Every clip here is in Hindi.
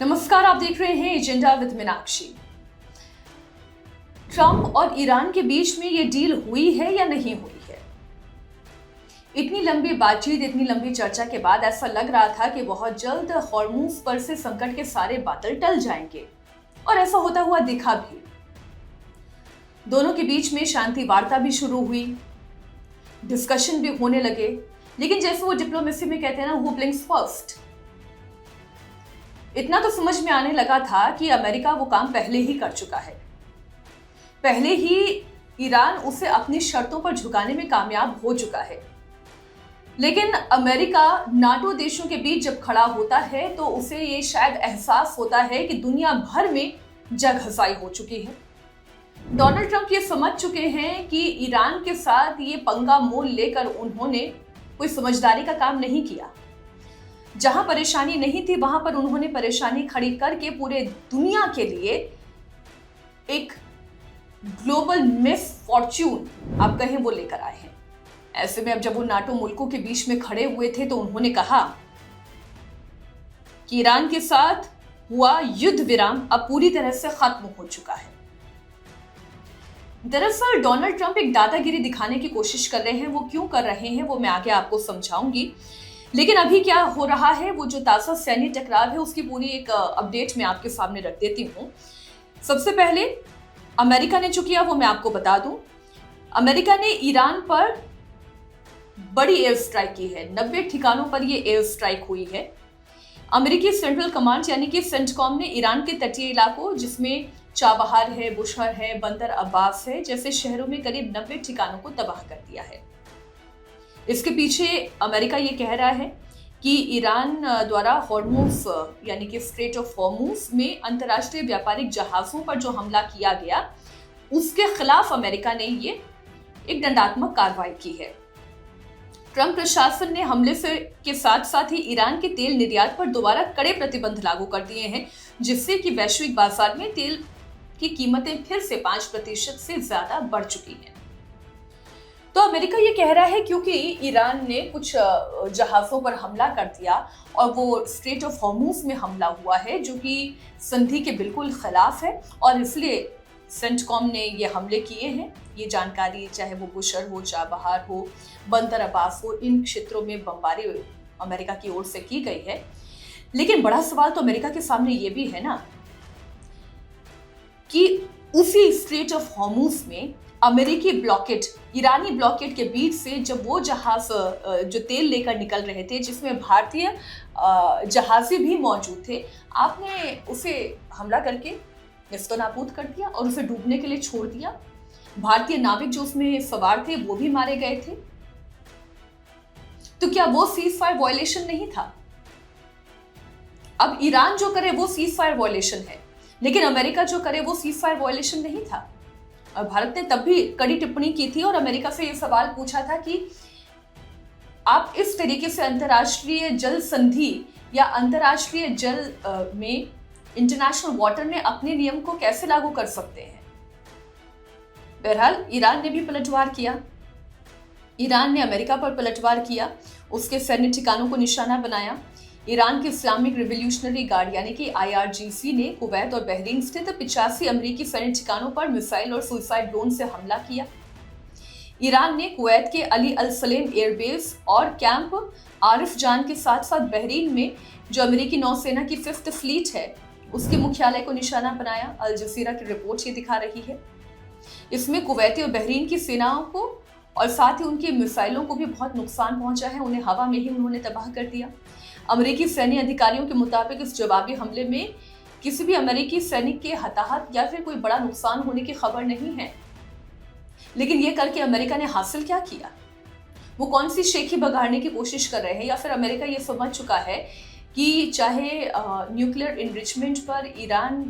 नमस्कार, आप देख रहे हैं एजेंडा विद मीनाक्षी। ट्रंप और ईरान के बीच में ये डील हुई है या नहीं हुई है? इतनी लंबी बातचीत, इतनी लंबी चर्चा के बाद ऐसा लग रहा था कि बहुत जल्द हॉर्मुज़ पर से संकट के सारे बादल टल जाएंगे, और ऐसा होता हुआ दिखा भी। दोनों के बीच में शांति वार्ता भी शुरू हुई, डिस्कशन भी होने लगे, लेकिन जैसे वो डिप्लोमेसी में कहते हैं ना, हु ब्लिंक्स फर्स्ट। इतना तो समझ में आने लगा था कि अमेरिका वो काम पहले ही कर चुका है। पहले ही ईरान उसे अपनी शर्तों पर झुकाने में कामयाब हो चुका है। लेकिन अमेरिका नाटो देशों के बीच जब खड़ा होता है तो उसे ये शायद एहसास होता है कि दुनिया भर में जगहंसाई हो चुकी है। डोनाल्ड ट्रंप ये समझ चुके हैं कि ईरान के साथ ये पंगा मोल लेकर उन्होंने कोई समझदारी का काम नहीं किया। जहां परेशानी नहीं थी वहां पर उन्होंने परेशानी खड़ी करके पूरे दुनिया के लिए एक ग्लोबल मिस फॉर्च्यून आप कहें वो लेकर आए हैं। ऐसे में अब जब वो नाटो मुल्कों के बीच में खड़े हुए थे तो उन्होंने कहा कि ईरान के साथ हुआ युद्ध विराम अब पूरी तरह से खत्म हो चुका है। दरअसल डोनाल्ड ट्रंप एक दादागिरी दिखाने की कोशिश कर रहे हैं। वो क्यों कर रहे हैं वो मैं आगे आपको समझाऊंगी, लेकिन अभी क्या हो रहा है, वो जो ताज़ा सैन्य टकराव है उसकी पूरी एक अपडेट मैं आपके सामने रख देती हूँ। सबसे पहले अमेरिका ने जो किया वो मैं आपको बता दूं। अमेरिका ने ईरान पर बड़ी एयर स्ट्राइक की है। 90 ठिकानों पर ये एयर स्ट्राइक हुई है। अमेरिकी सेंट्रल कमांड यानी कि सेंटकॉम ने ईरान के तटीय इलाकों जिसमें चाबहार है, बुशहर है, बंदर अब्बास है जैसे शहरों में करीब 90 ठिकानों को तबाह कर दिया है। इसके पीछे अमेरिका ये कह रहा है कि ईरान द्वारा हॉर्मुज़ यानी कि स्ट्रेट ऑफ हॉर्मुज़ में अंतर्राष्ट्रीय व्यापारिक जहाज़ों पर जो हमला किया गया उसके खिलाफ अमेरिका ने ये एक दंडात्मक कार्रवाई की है। ट्रंप प्रशासन ने हमले के साथ साथ ही ईरान के तेल निर्यात पर दोबारा कड़े प्रतिबंध लागू कर दिए हैं, जिससे कि वैश्विक बाजार में तेल की कीमतें फिर से 5% से ज्यादा बढ़ चुकी हैं। तो अमेरिका ये कह रहा है क्योंकि ईरान ने कुछ जहाज़ों पर हमला कर दिया और वो स्ट्रेट ऑफ हॉर्मुज़ में हमला हुआ है जो कि संधि के बिल्कुल खिलाफ है, और इसलिए सेंटकॉम ने ये हमले किए हैं। ये जानकारी चाहे वो बुशहर हो, चाबहार हो, बंदर अब्बास हो, इन क्षेत्रों में बमबारी अमेरिका की ओर से की गई है। लेकिन बड़ा सवाल तो अमेरिका के सामने ये भी है ना कि उसी स्ट्रेट ऑफ हॉर्मुज़ में अमेरिकी ब्लॉकेट, ईरानी ब्लॉकेट के बीच से जब वो जहाज जो तेल लेकर निकल रहे थे जिसमें भारतीय जहाज़े भी मौजूद थे, आपने उसे हमला करके नेस्तनाबूद कर दिया और उसे डूबने के लिए छोड़ दिया। भारतीय नाविक जो उसमें सवार थे वो भी मारे गए थे। तो क्या वो सीज फायर वायलेशन नहीं था? अब ईरान जो करे वो सीज फायर वायलेशन है, लेकिन अमेरिका जो करे वो सीज फायर वायलेशन नहीं था। और भारत ने तब भी कड़ी टिप्पणी की थी और अमेरिका से ये सवाल पूछा था कि आप इस तरीके से अंतर्राष्ट्रीय जल संधि या अंतर्राष्ट्रीय जल में इंटरनेशनल वाटर में अपने नियम को कैसे लागू कर सकते हैं। बहरहाल ईरान ने भी पलटवार किया। ईरान ने अमेरिका पर पलटवार किया, उसके सैन्य ठिकानों को निशाना बनाया। ईरान की इस्लामिक रिवोल्यूशनरी गार्ड यानी कि IRGC ने कुवैत और बहरीन स्थित 85 अमेरिकी सैन्य ठिकानों पर मिसाइल और सुसाइड ड्रोन से हमला किया। ईरान ने कुवैत के अली अल सलेम एयरबेस और कैंप आरिफ जान के साथ साथ बहरीन में जो अमेरिकी नौसेना की 5th फ्लीट है उसके मुख्यालय को निशाना बनाया। अल जजीरा की रिपोर्ट ये दिखा रही है। इसमें कुवैती और बहरीन की सेनाओं को और साथ ही उनकी मिसाइलों को भी बहुत नुकसान पहुंचा है। उन्हें हवा में ही उन्होंने तबाह कर दिया। अमेरिकी सैन्य अधिकारियों के मुताबिक इस जवाबी हमले में किसी भी अमेरिकी सैनिक के हताहत या फिर कोई बड़ा नुकसान होने की खबर नहीं है। लेकिन ये करके अमेरिका ने हासिल क्या किया? वो कौन सी शेखी बगाड़ने की कोशिश कर रहे हैं, या फिर अमेरिका ये समझ चुका है कि चाहे न्यूक्लियर इनरिचमेंट पर ईरान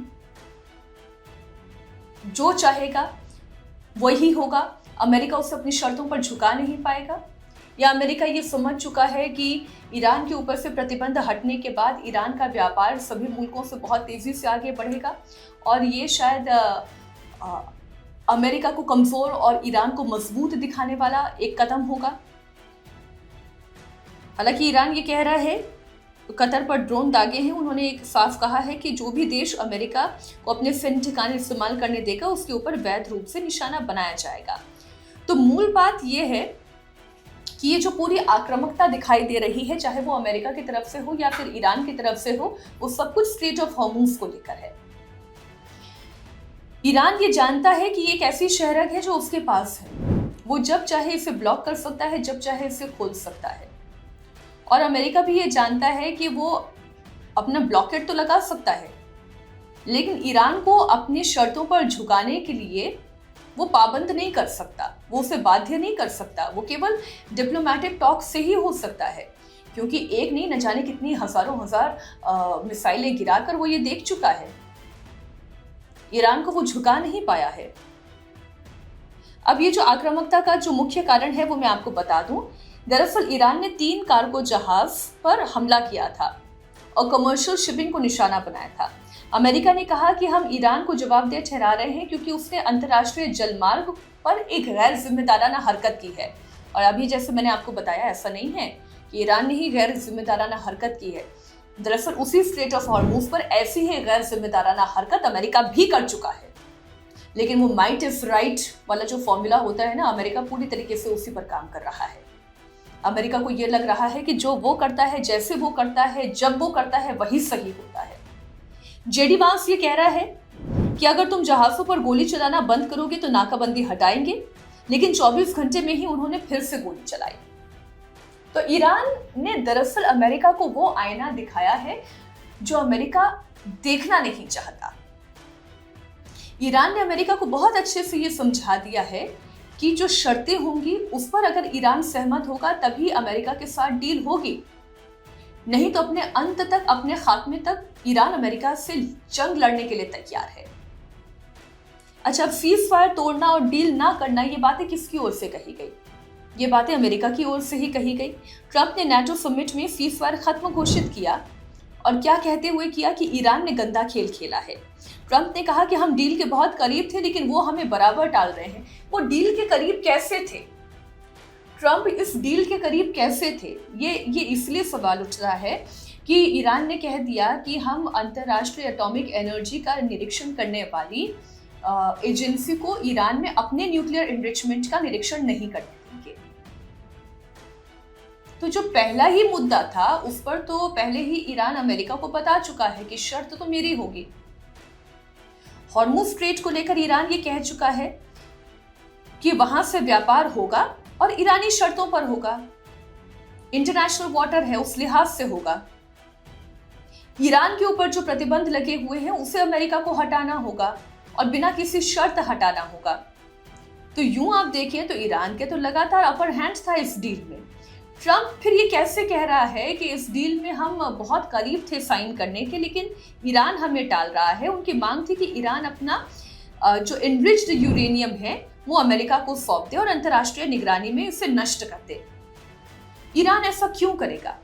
जो चाहेगा वही होगा, अमेरिका उसे अपनी शर्तों पर झुका नहीं पाएगा? या अमेरिका ये समझ चुका है कि ईरान के ऊपर से प्रतिबंध हटने के बाद ईरान का व्यापार सभी मुल्कों से बहुत तेजी से आगे बढ़ेगा और ये शायद अमेरिका को कमजोर और ईरान को मजबूत दिखाने वाला एक कदम होगा। हालांकि ईरान ये कह रहा है कतर पर ड्रोन दागे हैं, उन्होंने एक साफ कहा है कि जो भी देश अमेरिका को अपने सैन्य ठिकाने इस्तेमाल करने देगा उसके ऊपर वैध रूप से निशाना बनाया जाएगा। तो मूल बात यह है कि ये जो पूरी आक्रामकता दिखाई दे रही है, चाहे वो अमेरिका की तरफ से हो या फिर ईरान की तरफ से हो, वो सब कुछ स्ट्रेट ऑफ हॉर्मुज को लेकर है। ईरान ये जानता है कि ये एक ऐसी शहरक है जो उसके पास है, वो जब चाहे इसे ब्लॉक कर सकता है, जब चाहे इसे खोल सकता है। और अमेरिका भी ये जानता है कि वो अपना ब्लॉकेट तो लगा सकता है, लेकिन ईरान को अपनी शर्तों पर झुकाने के लिए वो पाबंद नहीं कर सकता, वो उसे बाध्य नहीं कर सकता। वो केवल डिप्लोमेटिक टॉक से ही हो सकता है, क्योंकि एक नहीं, न जाने कितनी हजारों हजार मिसाइलें गिराकर वो ये देख चुका है। ईरान को वो झुका नहीं पाया है। अब ये जो आक्रामकता का जो मुख्य कारण है वो मैं आपको बता दूं। दरअसल ईरान ने 3 कार्गो जहाज पर हमला किया था और कमर्शियल शिपिंग को निशाना बनाया था। अमेरिका ने कहा कि हम ईरान को जवाबदेह ठहरा रहे हैं क्योंकि उसने अंतर्राष्ट्रीय जलमार्ग पर एक गैर जिम्मेदाराना हरकत की है। और अभी जैसे मैंने आपको बताया, ऐसा नहीं है कि ईरान ने ही गैर जिम्मेदाराना हरकत की है। दरअसल उसी स्ट्रेट ऑफ हॉर्मुज पर ऐसी ही गैर जिम्मेदाराना हरकत अमेरिका भी कर चुका है। लेकिन वो माइट इज राइट वाला जो फॉर्मूला होता है ना, अमेरिका पूरी तरीके से उसी पर काम कर रहा है। अमेरिका को ये लग रहा है कि जो वो करता है, जैसे वो करता है, जब वो करता है, वही सही होता है। जेडी वांस ये कह रहा है कि अगर तुम जहाजों पर गोली चलाना बंद करोगे तो नाकाबंदी हटाएंगे, लेकिन 24 घंटे में ही उन्होंने फिर से गोली चलाई। तो ईरान ने दरअसल अमेरिका को वो आईना दिखाया है जो अमेरिका देखना नहीं चाहता। ईरान ने अमेरिका को बहुत अच्छे से ये समझा दिया है कि जो शर्तें होंगी उस पर अगर ईरान सहमत होगा तभी अमेरिका के साथ डील होगी, नहीं तो अपने अंत तक, अपने खात्मे तक ईरान अमेरिका से जंग लड़ने के लिए तैयार है। अच्छा, सीज फायर तोड़ना और डील ना करना, ये बातें किसकी ओर से कही गई? ये बातें अमेरिका की ओर से ही कही गई। ट्रंप ने नाटो समिट में सीज फायर खत्म घोषित किया और क्या कहते हुए किया कि ईरान ने गंदा खेल खेला है। ट्रंप ने कहा कि हम डील के बहुत करीब थे लेकिन वो हमें बराबर टाल रहे हैं। वो डील के करीब कैसे थे? ट्रंप इस डील के करीब कैसे थे? ये इसलिए सवाल उठ रहा है कि ईरान ने कह दिया कि हम अंतर्राष्ट्रीय एटॉमिक एनर्जी का निरीक्षण करने वाली एजेंसी को ईरान में अपने न्यूक्लियर एनरिचमेंट का निरीक्षण नहीं करने देंगे। तो जो पहला ही मुद्दा था उस पर तो पहले ही ईरान अमेरिका को बता चुका है कि शर्त तो मेरी होगी। हॉर्मुज स्ट्रेट को लेकर ईरान ये कह चुका है कि वहां से व्यापार होगा और ईरानी शर्तों पर होगा, इंटरनेशनल वाटर है उस लिहाज से होगा। ईरान के ऊपर जो प्रतिबंध लगे हुए हैं उसे अमेरिका को हटाना होगा और बिना किसी शर्त हटाना होगा। तो यूं आप देखिए तो ईरान के तो लगातार अपर हैंड था इस डील में। ट्रंप फिर ये कैसे कह रहा है कि इस डील में हम बहुत करीब थे साइन करने के, लेकिन ईरान हमें टाल रहा है। उनकी मांग थी कि ईरान अपना जो एनरिच्ड यूरेनियम है वो अमेरिका को सौंप दे और अंतर्राष्ट्रीय निगरानी में इसे नष्ट कर दे। ईरान ऐसा क्यों करेगा?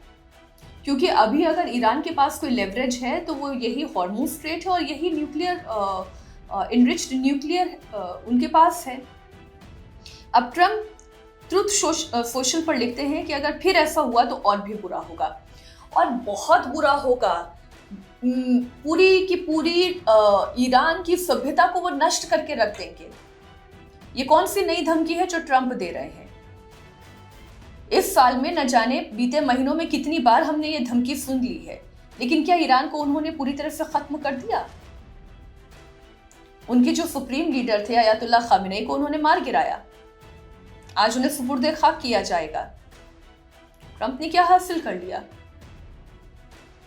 क्योंकि अभी अगर ईरान के पास कोई लेवरेज है तो वो यही हॉर्मुज स्ट्रेट है और यही न्यूक्लियर एनरिच्ड न्यूक्लियर उनके पास है। अब ट्रंप ट्रुथ सोशल पर लिखते हैं कि अगर फिर ऐसा हुआ तो और भी बुरा होगा और बहुत बुरा होगा। पूरी की पूरी ईरान की सभ्यता को वो नष्ट करके रख देंगे। ये कौन सी नई धमकी है जो ट्रंप दे रहे हैं? इस साल में न जाने बीते महीनों में कितनी बार हमने ये धमकी सुन ली है, लेकिन क्या ईरान को उन्होंने पूरी तरह से खत्म कर दिया? उनके जो सुप्रीम लीडर थे अयातुल्ला खामेनी को उन्होंने मार गिराया, आज उन्हें सुपुर्दे खाक किया जाएगा। ट्रंप ने क्या हासिल कर लिया?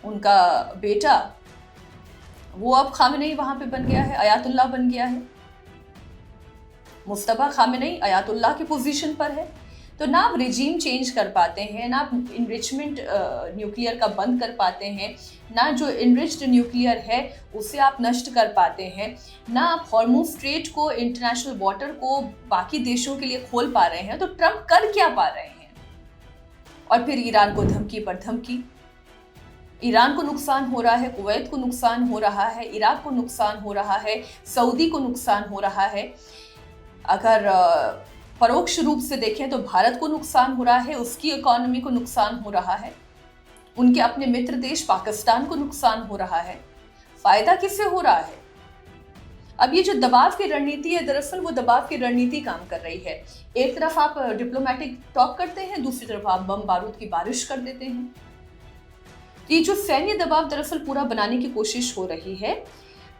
उनका बेटा वो अब खामेनी वहां पे बन गया है, अयातुल्ला बन गया है। मुस्तफा खामेनी अयातुल्ला की पोजीशन पर है। तो ना आप रिजीम चेंज कर पाते हैं, ना आप इनरिचमेंट न्यूक्लियर का बंद कर पाते हैं, ना जो इनरिच्ड न्यूक्लियर है उसे आप नष्ट कर पाते हैं, ना आप हॉर्मुज स्ट्रेट को, इंटरनेशनल वाटर को बाकी देशों के लिए खोल पा रहे हैं। तो ट्रंप कर क्या पा रहे हैं? और फिर ईरान को धमकी पर धमकी। ईरान को नुकसान हो रहा है, कुवैत को नुकसान हो रहा है, इराक को नुकसान हो रहा है, सऊदी को नुकसान हो रहा है। अगर परोक्ष रूप से देखें तो भारत को नुकसान हो रहा है, उसकी इकोनॉमी को नुकसान हो रहा है। उनके अपने मित्र देश पाकिस्तान को नुकसान हो रहा है, फायदा किससे हो रहा है? अब ये जो दबाव की रणनीति है, दरअसल वो दबाव की रणनीति काम कर रही है। एक तरफ आप डिप्लोमेटिक टॉक करते हैं, दूसरी तरफ आप बम बारूद की बारिश कर देते हैं। ये जो सैन्य दबाव दरअसल पूरा बनाने की कोशिश हो रही है,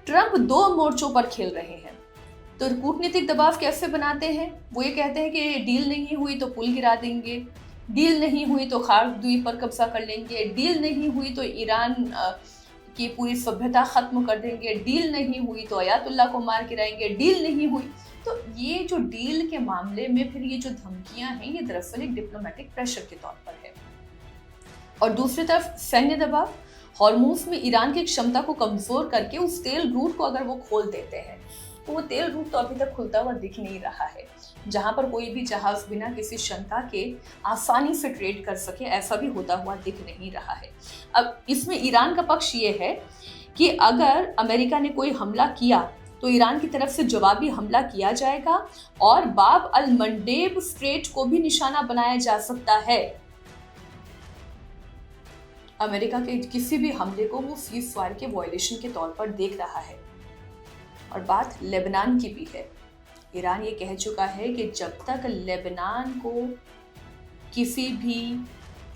ट्रंप 2 मोर्चों पर खेल रहे हैं। तो कूटनीतिक दबाव कैसे बनाते हैं? वो ये कहते हैं कि डील नहीं हुई तो पुल गिरा देंगे, डील नहीं हुई तो खार्क द्वीप पर कब्जा कर लेंगे, डील नहीं हुई तो ईरान की पूरी सभ्यता खत्म कर देंगे, डील नहीं हुई तो अयातुल्ला को मार गिराएंगे, डील नहीं हुई। तो ये जो डील के मामले में फिर ये जो धमकियां हैं, ये दरअसल एक डिप्लोमेटिक प्रेशर के तौर पर है। और दूसरी तरफ सैन्य दबाव, हॉर्मूज में ईरान की क्षमता को कमजोर करके उस तेल रूट को अगर वो खोल देते हैं, तो वो तेल रूट तो अभी तक खुलता हुआ दिख नहीं रहा है, जहां पर कोई भी जहाज बिना किसी शंका के आसानी से ट्रेड कर सके, ऐसा भी होता हुआ दिख नहीं रहा है। अब इसमें ईरान का पक्ष ये है कि अगर अमेरिका ने कोई हमला किया तो ईरान की तरफ से जवाबी हमला किया जाएगा और बाब अल मंडेब स्ट्रेट को भी निशाना बनाया जा सकता है। अमेरिका के किसी भी हमले को वो सीज फायर के वायलेशन के तौर पर देख रहा है। और बात लेबनान की भी है। ईरान ये कह चुका है कि जब तक लेबनान को किसी भी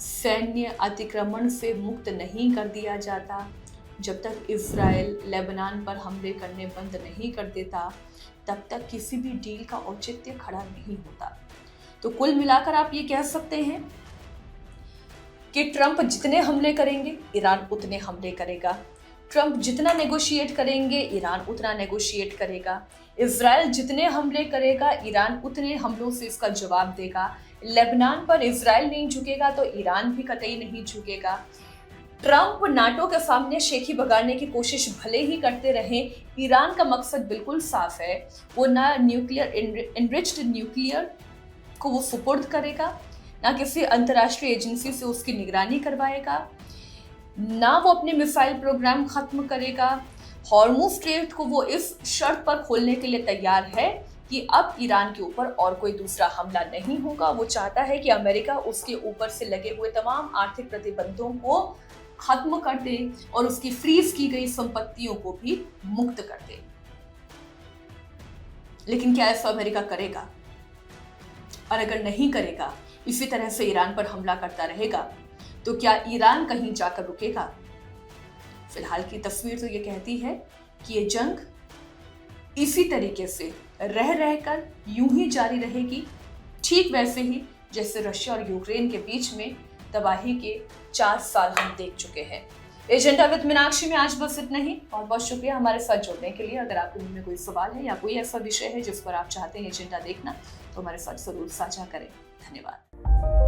सैन्य अतिक्रमण से मुक्त नहीं कर दिया जाता, जब तक इजराइल लेबनान पर हमले करने बंद नहीं कर देता, तब तक किसी भी डील का औचित्य खड़ा नहीं होता। तो कुल मिलाकर आप ये कह सकते हैं कि ट्रंप जितने हमले करेंगे, ईरान उतने हमले करेगा। ट्रंप जितना नेगोशिएट करेंगे, ईरान उतना नेगोशिएट करेगा। इजराइल जितने हमले करेगा, ईरान उतने हमलों से इसका जवाब देगा। लेबनान पर इजराइल नहीं झुकेगा तो ईरान भी कतई नहीं झुकेगा। ट्रंप नाटो के सामने शेखी बगाड़ने की कोशिश भले ही करते रहें, ईरान का मकसद बिल्कुल साफ है। वो ना न्यूक्लियर एनरिच्ड न्यूक्लियर को वो सुपुर्द करेगा, ना किसी अंतर्राष्ट्रीय एजेंसी से उसकी निगरानी करवाएगा, ना वो अपने मिसाइल प्रोग्राम खत्म करेगा। हॉर्मुज स्ट्रेट को वो इस शर्त पर खोलने के लिए तैयार है कि अब ईरान के ऊपर और कोई दूसरा हमला नहीं होगा। वो चाहता है कि अमेरिका उसके ऊपर से लगे हुए तमाम आर्थिक प्रतिबंधों को खत्म कर दे और उसकी फ्रीज की गई संपत्तियों को भी मुक्त कर दे। लेकिन क्या ऐसा अमेरिका करेगा? और अगर नहीं करेगा, इसी तरह से ईरान पर हमला करता रहेगा, तो क्या ईरान कहीं जाकर रुकेगा? फिलहाल की तस्वीर तो ये कहती है कि ये जंग इसी तरीके से रह रहकर यूं ही जारी रहेगी, ठीक वैसे ही जैसे रशिया और यूक्रेन के बीच में तबाही के 4 साल हम देख चुके हैं। एजेंडा विद मीनाक्षी में आज बस इतना ही। बहुत बहुत शुक्रिया हमारे साथ जुड़ने के लिए। अगर आपके मन में कोई सवाल है या कोई ऐसा विषय है जिस पर आप चाहते हैं एजेंडा देखना, तो हमारे साथ जरूर साझा करें। धन्यवाद।